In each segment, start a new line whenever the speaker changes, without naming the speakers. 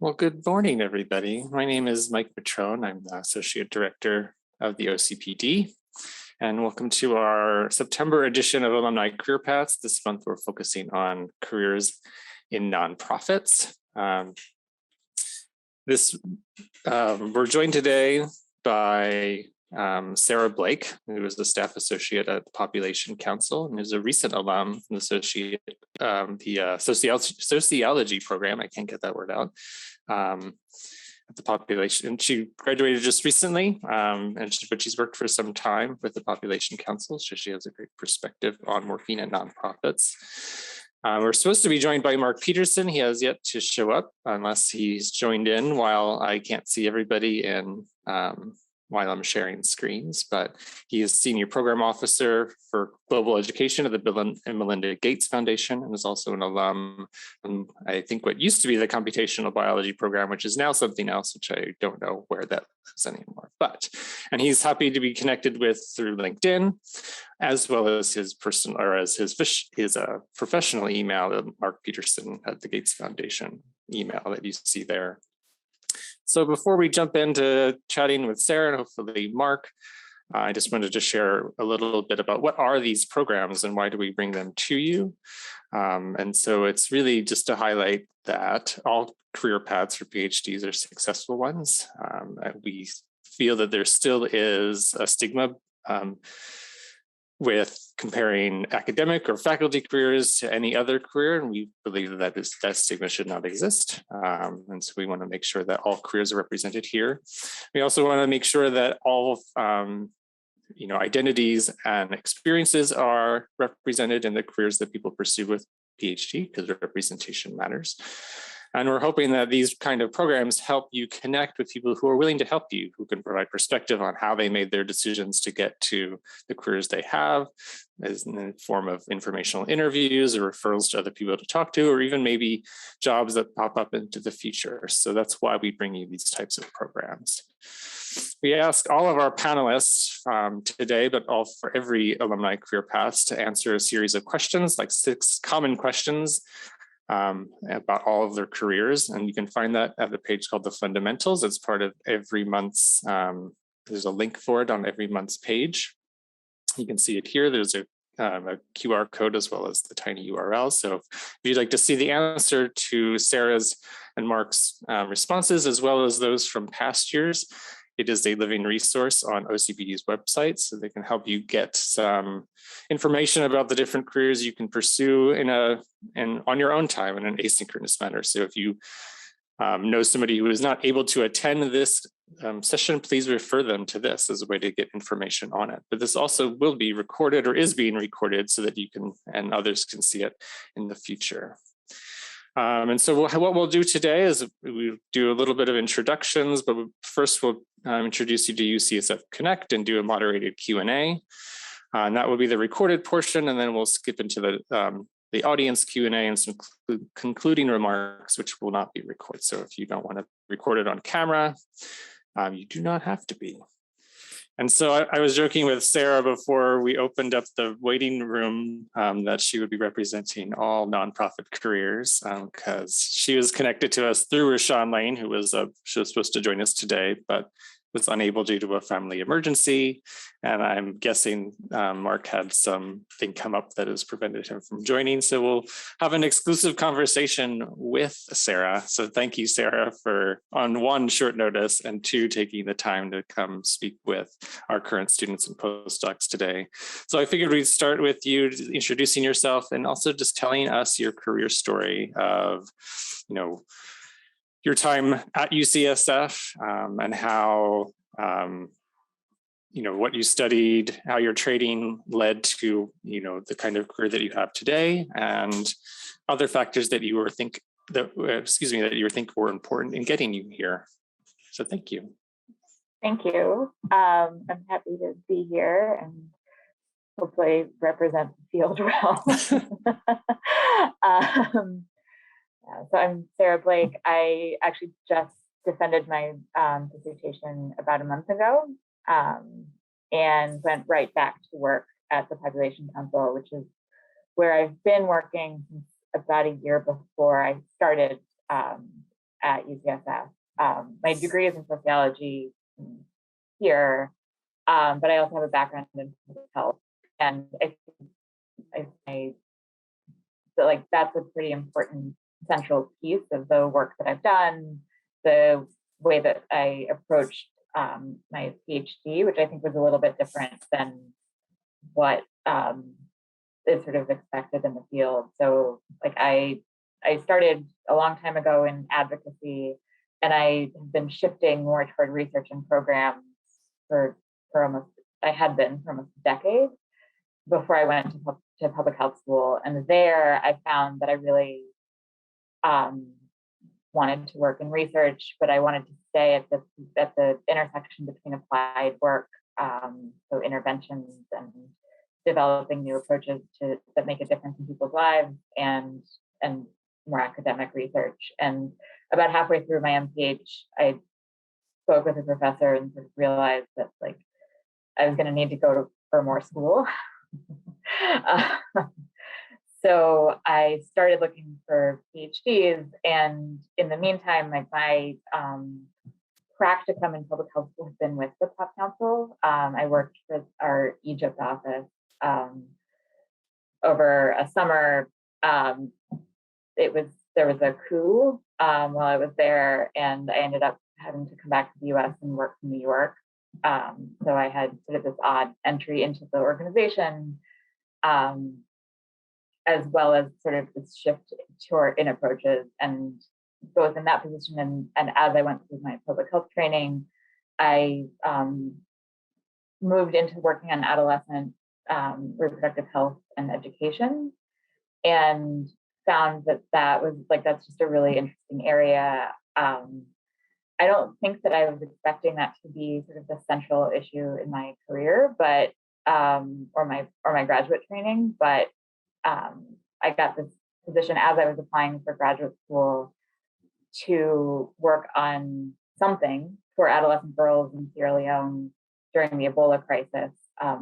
Well, good morning, everybody. My name is Mike Matrone. I'm the Associate Director of the OCPD. And welcome to our September edition of Alumni Career Paths. This month, we're focusing on careers in nonprofits. We're joined today by Sarah Blake, who is the staff associate at the Population Council and is a recent alum from the sociology program. I can't get that word out. At the Population, and she graduated just recently, but she's worked for some time with the Population Council, so she has a great perspective on working at nonprofits. We're supposed to be joined by Mark Peterson. He has yet to show up unless he's joined in while I can't see everybody and while I'm sharing screens, but he is Senior Program Officer for Global Education at the Bill and Melinda Gates Foundation and is also an alum from, I think, what used to be the Computational Biology program, which is now something else, which I don't know where that is anymore. And he's happy to be connected with through LinkedIn, as well as his personal, or as his professional email, Mark Peterson at the Gates Foundation email that you see there. So before we jump into chatting with Sarah and hopefully Mark, I just wanted to share a little bit about what are these programs and why do we bring them to you? And so it's really just to highlight that all career paths for PhDs are successful ones. We feel that there still is a stigma with comparing academic or faculty careers to any other career, and we believe that that stigma should not exist. And so we want to make sure that all careers are represented here. We also want to make sure that all identities and experiences are represented in the careers that people pursue with PhD, because representation matters. And we're hoping that these kind of programs help you connect with people who are willing to help you, who can provide perspective on how they made their decisions to get to the careers they have, as in the form of informational interviews or referrals to other people to talk to, or even maybe jobs that pop up into the future. So that's why we bring you these types of programs. We ask all of our panelists today, but all for every Alumni Career Paths, to answer a series of questions, like 6 common questions about all of their careers. And you can find that at the page called The Fundamentals. It's part of every month's, there's a link for it on every month's page. You can see it here. There's a QR code as well as the tiny URL. So if you'd like to see the answer to Sarah's and Mark's responses, as well as those from past years, it is a living resource on OCPD's website, so they can help you get some information about the different careers you can pursue on your own time in an asynchronous manner. So if you know somebody who is not able to attend this session, please refer them to this as a way to get information on it. But this also will be recorded or is being recorded so that you can and others can see it in the future. And so what we'll do today is we do a little bit of introductions, but first we'll introduce you to Ucsf Connect and do a moderated Q&A. And that will be the recorded portion, and then we'll skip into the audience Q&A and some concluding remarks, which will not be recorded. So if you don't want to record it on camera, you do not have to be. And so I was joking with Sarah before we opened up the waiting room that she would be representing all nonprofit careers, because she was connected to us through Rashawn Lane, who was supposed to join us today, but was unable due to a family emergency. And I'm guessing Mark had something come up that has prevented him from joining. So we'll have an exclusive conversation with Sarah. So thank you, Sarah, for on 1 short notice and 2 taking the time to come speak with our current students and postdocs today. So I figured we'd start with you introducing yourself and also just telling us your career story of, your time at UCSF and how, what you studied, how your training led to, the kind of career that you have today, and other factors that you think were important in getting you here. So thank you.
Thank you. I'm happy to be here and hopefully represent the field well. So I'm Sarah Blake. I actually just defended my dissertation about a month ago and went right back to work at the Population Council, which is where I've been working since about a year before I started at UCSF. My degree is in sociology here, but I also have a background in public health, and I so like that's a pretty important central piece of the work that I've done, the way that I approached my PhD, which I think was a little bit different than what is sort of expected in the field. So like I started a long time ago in advocacy, and I have been shifting more toward research and programs for almost a decade before I went to public health school. And there I found that I really wanted to work in research, but I wanted to stay at the intersection between applied work, so interventions and developing new approaches that make a difference in people's lives, and more academic research. And about halfway through my MPH, I spoke with a professor and sort of realized that like I was going to need to go for more school. So I started looking for PhDs, and in the meantime, like my practicum in public health has been with the Pop Council. I worked with our Egypt office over a summer. There was a coup while I was there, and I ended up having to come back to the U.S. and work in New York. So I had sort of this odd entry into the organization, as well as sort of this shift in approaches. And both in that position and as I went through my public health training, I moved into working on adolescent reproductive health and education, and found that's just a really interesting area. I don't think that I was expecting that to be sort of the central issue in my career, but or my graduate training, but I got this position as I was applying for graduate school to work on something for adolescent girls in Sierra Leone during the Ebola crisis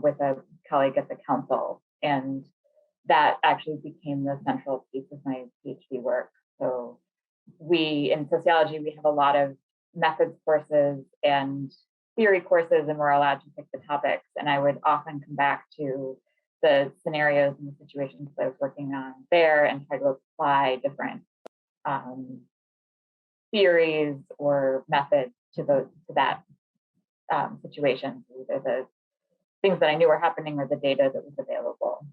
with a colleague at the council. And that actually became the central piece of my PhD work. So in sociology, we have a lot of methods courses and theory courses, and we're allowed to pick the topics. And I would often come back to the scenarios and the situations that I was working on there and try to apply different theories or methods to that situation, either the things that I knew were happening or the data that was available.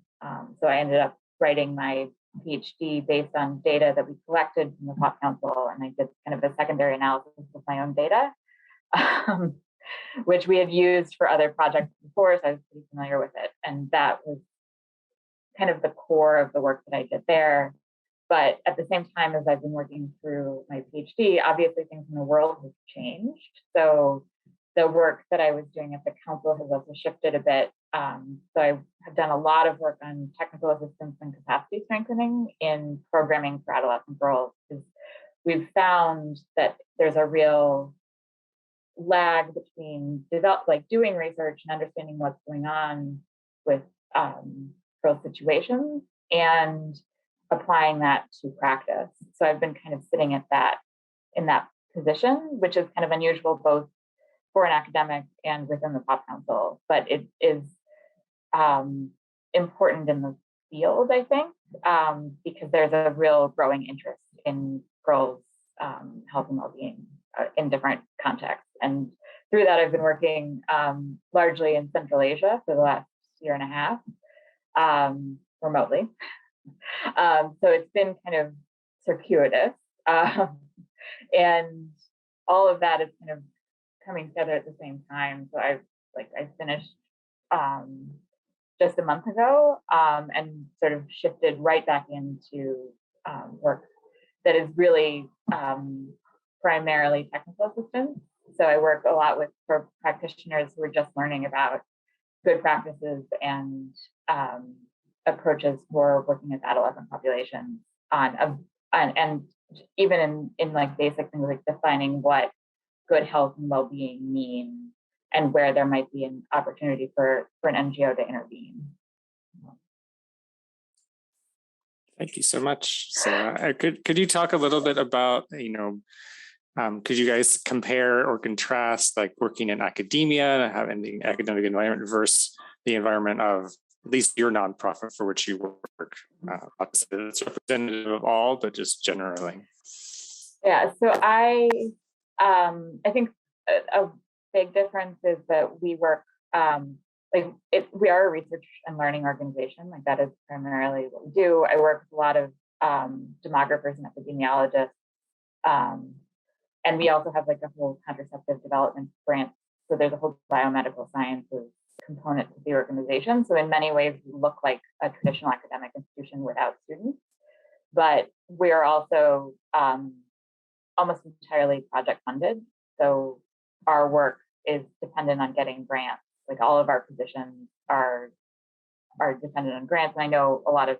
So I ended up writing my PhD based on data that we collected from the Pop Council, and I did kind of a secondary analysis of my own data, which we had used for other projects before, so I was pretty familiar with it. And that was kind of the core of the work that I did there. But at the same time, as I've been working through my PhD, obviously things in the world have changed. So the work that I was doing at the council has also shifted a bit. So I have done a lot of work on technical assistance and capacity strengthening in programming for adolescent girls, because we've found that there's a real lag between doing research and understanding what's going on with girl situations and applying that to practice. So I've been kind of sitting in that position, which is kind of unusual both for an academic and within the Pop Council, but it is important in the field, I think, because there's a real growing interest in girls' health and well-being in different contexts. And through that, I've been working largely in Central Asia for the last year and a half, remotely. So it's been kind of circuitous, and all of that is kind of coming together at the same time. So I finished just a month ago, and sort of shifted right back into work that is really primarily technical assistance. So I work a lot with practitioners who are just learning about good practices and approaches for working with adolescent populations and even in like basic things like defining what good health and well-being mean and where there might be an opportunity for an NGO to intervene.
Thank you so much. So could you talk a little bit about, could you guys compare or contrast like working in academia, having the academic environment versus the environment of at least your nonprofit for which you work? It's representative of all, but just generally.
Yeah, so I think a big difference is that we work, we are a research and learning organization, like that is primarily what we do. I work with a lot of demographers and epidemiologists, and we also have like a whole contraceptive development branch. So there's a whole biomedical sciences component to the organization. So in many ways, we look like a traditional academic institution without students, but we are also almost entirely project funded. So our work is dependent on getting grants. Like all of our positions are dependent on grants. And I know a lot of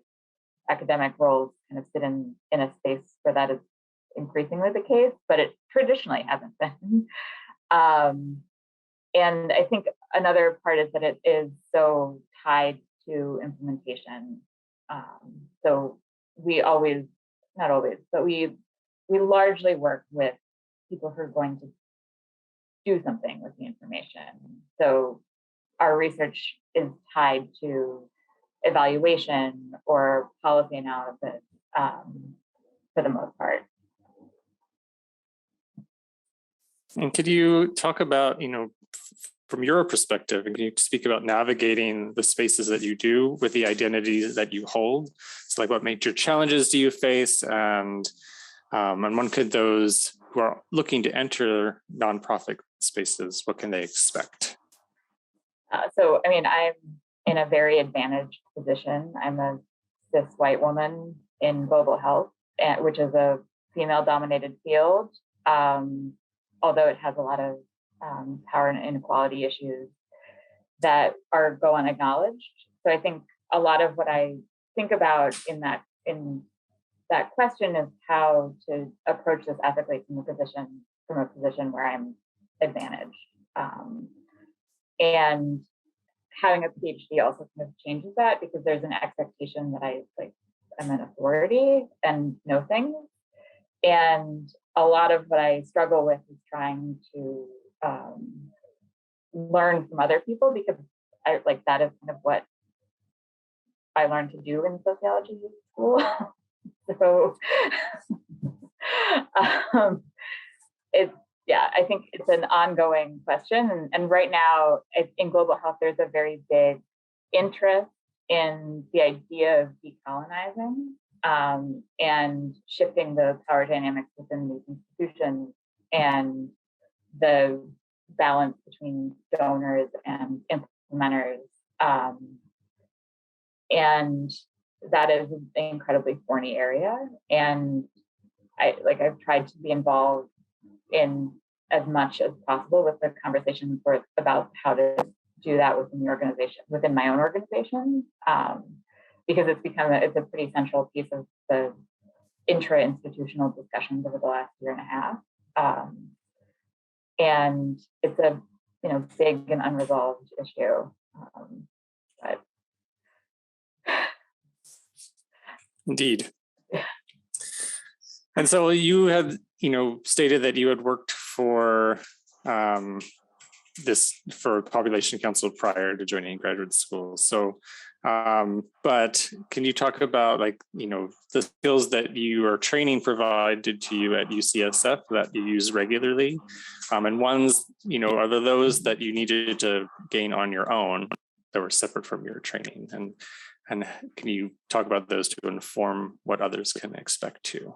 academic roles kind of sit in a space where that is increasingly the case, but it traditionally hasn't been. And I think another part is that it is so tied to implementation. So we always, not always, but we largely work with people who are going to do something with the information. So our research is tied to evaluation or policy analysis for the most part.
And could you talk about, from your perspective, and can you speak about navigating the spaces that you do with the identities that you hold? So like what major challenges do you face? And when could those who are looking to enter nonprofit spaces, what can they expect?
So, I mean, I'm in a very advantaged position. I'm a cis white woman in global health, which is a female-dominated field, although it has a lot of power and inequality issues that go unacknowledged. So I think a lot of what I think about in that question is how to approach this ethically from a position where I'm advantaged. And having a PhD also kind of changes that, because there's an expectation that I'm an authority and know things. And a lot of what I struggle with is trying to learn from other people, because that is kind of what I learned to do in sociology school. So I think it's an ongoing question. And right now in global health, there's a very big interest in the idea of decolonizing and shifting the power dynamics within these institutions and the balance between donors and implementers. And that is an incredibly thorny area. And I've tried to be involved in as much as possible with the conversations about how to do that within the organization, within my own organization, because it's a pretty central piece of the intra-institutional discussions over the last year and a half. And it's a big and unresolved issue. But
Indeed. And so you had, stated that you had worked for Population Council prior to joining graduate school. So, but can you talk about the skills that your training provided to you at UCSF that you use regularly? And ones, are there those that you needed to gain on your own that were separate from your training? And can you talk about those to inform what others can expect too?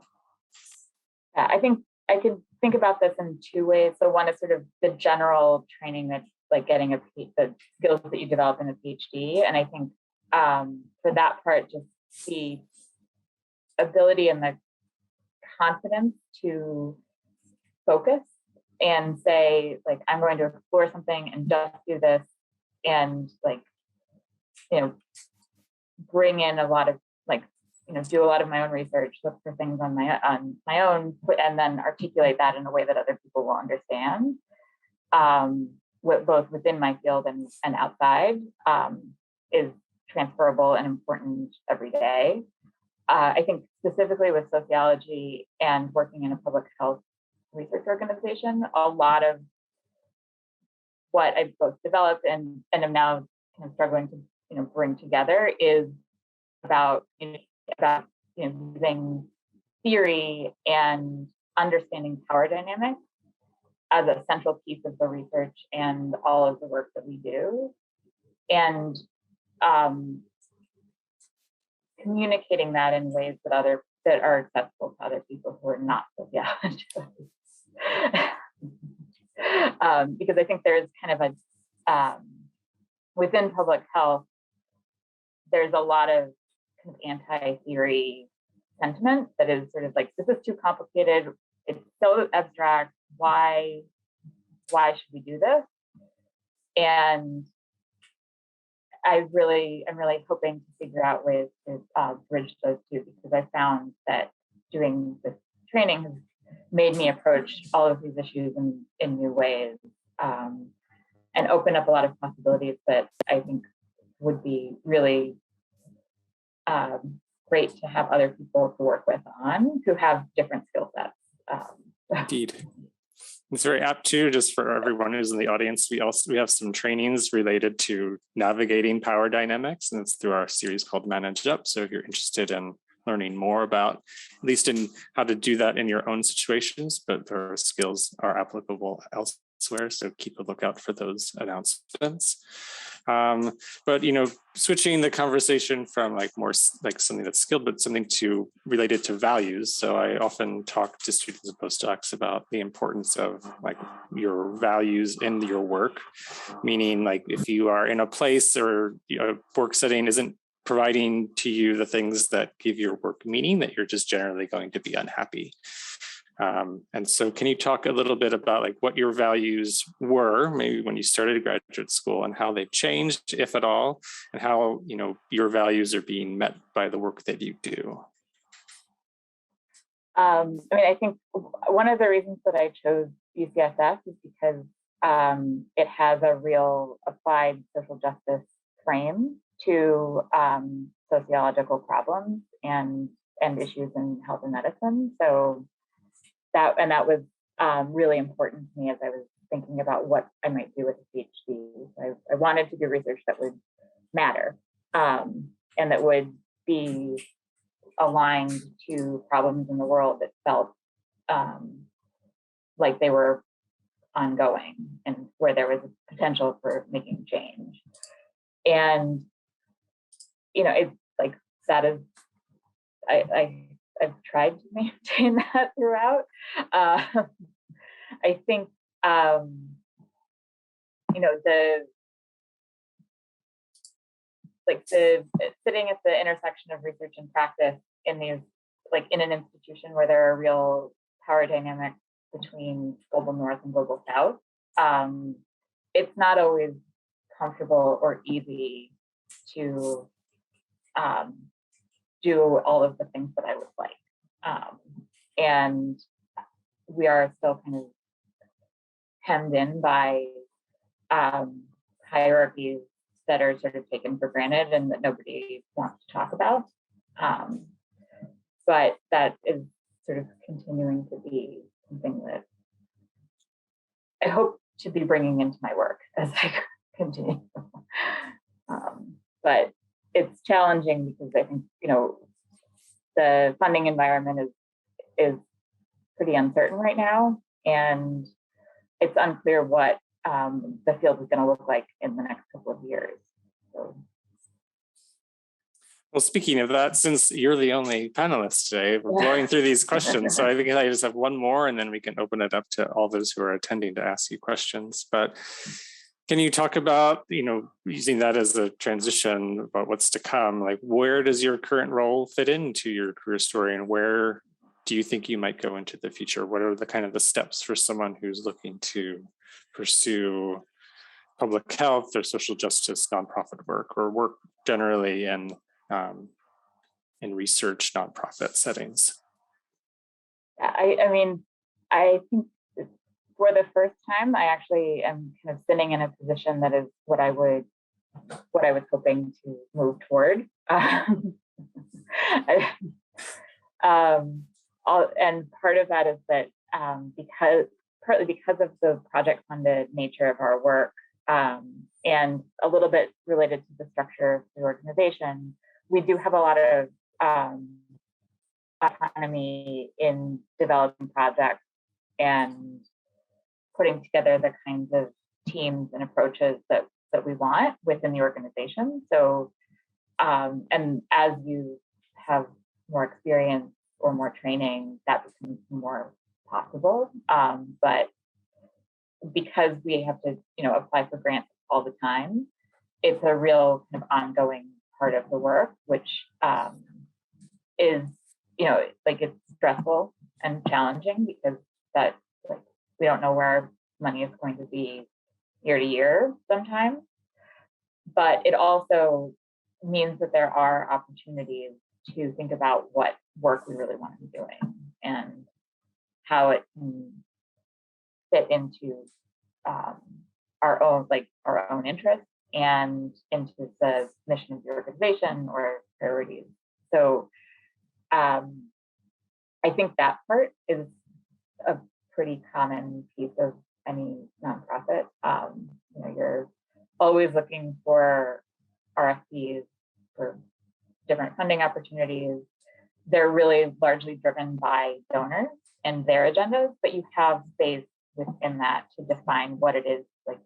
Yeah, I think I could think about this in two ways. So one is sort of the general training that's getting the skills that you develop in a PhD. And I think for that part, just the ability and the confidence to focus and say, I'm going to explore something and just do this, and bring in a lot of do a lot of my own research, look for things on my own, and then articulate that in a way that other people will understand, both within my field and outside, is transferable and important every day. I think specifically with sociology and working in a public health research organization, a lot of what I've both developed and am now kind of struggling to bring together is about using theory and understanding power dynamics as a central piece of the research and all of the work that we do, and communicating that in ways that are accessible to other people who are not sociologists. Because I think there's kind of a within public health, there's a lot of kind of anti-theory sentiment that is sort of like, this is too complicated, it's so abstract, why should we do this? And I'm really hoping to figure out ways to bridge those two, because I found that doing this training has made me approach all of these issues in new ways, and open up a lot of possibilities that I think would be really great to have other people to work with on who have different skill sets.
Indeed. It's very apt too, just for everyone who's in the audience. We have some trainings related to navigating power dynamics, and it's through our series called Manage Up. So if you're interested in learning more about, at least in how to do that in your own situations, but those skills are applicable elsewhere. So keep a lookout for those announcements. But switching the conversation from more like something that's skilled, but something related to values. So I often talk to students and postdocs about the importance of your values in your work, meaning if you are in a place or a work setting isn't providing to you the things that give your work meaning, that you're just generally going to be unhappy. And so can you talk a little bit about what your values were, maybe when you started graduate school, and how they've changed, if at all, and how your values are being met by the work that you do?
I think one of the reasons that I chose UCSF is because it has a real applied social justice frame to sociological problems and issues in health and medicine. So that was really important to me as I was thinking about what I might do with a PhD. So I wanted to do research that would matter, and that would be aligned to problems in the world that felt like they were ongoing and where there was a potential for making change. And it's that is, I've tried to maintain that throughout. I think the sitting at the intersection of research and practice in these in an institution where there are real power dynamics between global north and global south, it's not always comfortable or easy to do all of the things that I would like. And we are still kind of hemmed in by hierarchies that are sort of taken for granted and that nobody wants to talk about. But that is sort of continuing to be something that I hope to be bringing into my work as I continue. But it's challenging because I think, the funding environment is pretty uncertain right now, and it's unclear what the field is going to look like in the next couple of years. So.
Well, speaking of that, since you're the only panelist today, we're going through these questions. So I think I just have one more, and then we can open it up to all those who are attending to ask you questions. But can you talk about, using that as a transition about what's to come, where does your current role fit into your career story, and where do you think you might go into the future? What are the kind of the steps for someone who's looking to pursue public health or social justice nonprofit work, or work generally in research nonprofit settings?
I think for the first time, I actually am kind of sitting in a position that is what I was hoping to move toward. And part of that is that partly because of the project funded nature of our work, and a little bit related to the structure of the organization, we do have a lot of autonomy in developing projects and putting together the kinds of teams and approaches that we want within the organization. So, and as you have more experience or more training, that becomes more possible. But because we have to, apply for grants all the time, it's a real kind of ongoing part of the work, which is, it's stressful and challenging because we don't know where our money is going to be year to year sometimes. But it also means that there are opportunities to think about what work we really want to be doing and how it can fit into our own interests and into the mission of the organization or priorities. So I think that part is a pretty common piece of any nonprofit. You're always looking for RFPs for different funding opportunities. They're really largely driven by donors and their agendas, but you have space within that to define what it is like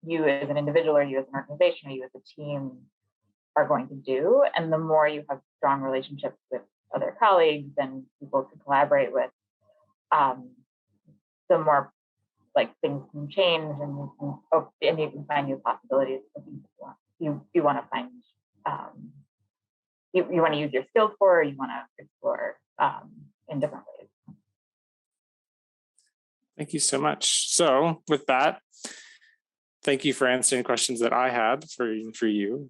you as an individual or you as an organization or you as a team are going to do. And the more you have strong relationships with other colleagues and people to collaborate with, the more things can change and you can find new possibilities for things you want to find, you want to use your skills for, or you want to explore in different ways.
Thank you so much. So with that, thank you for answering questions that I had for you.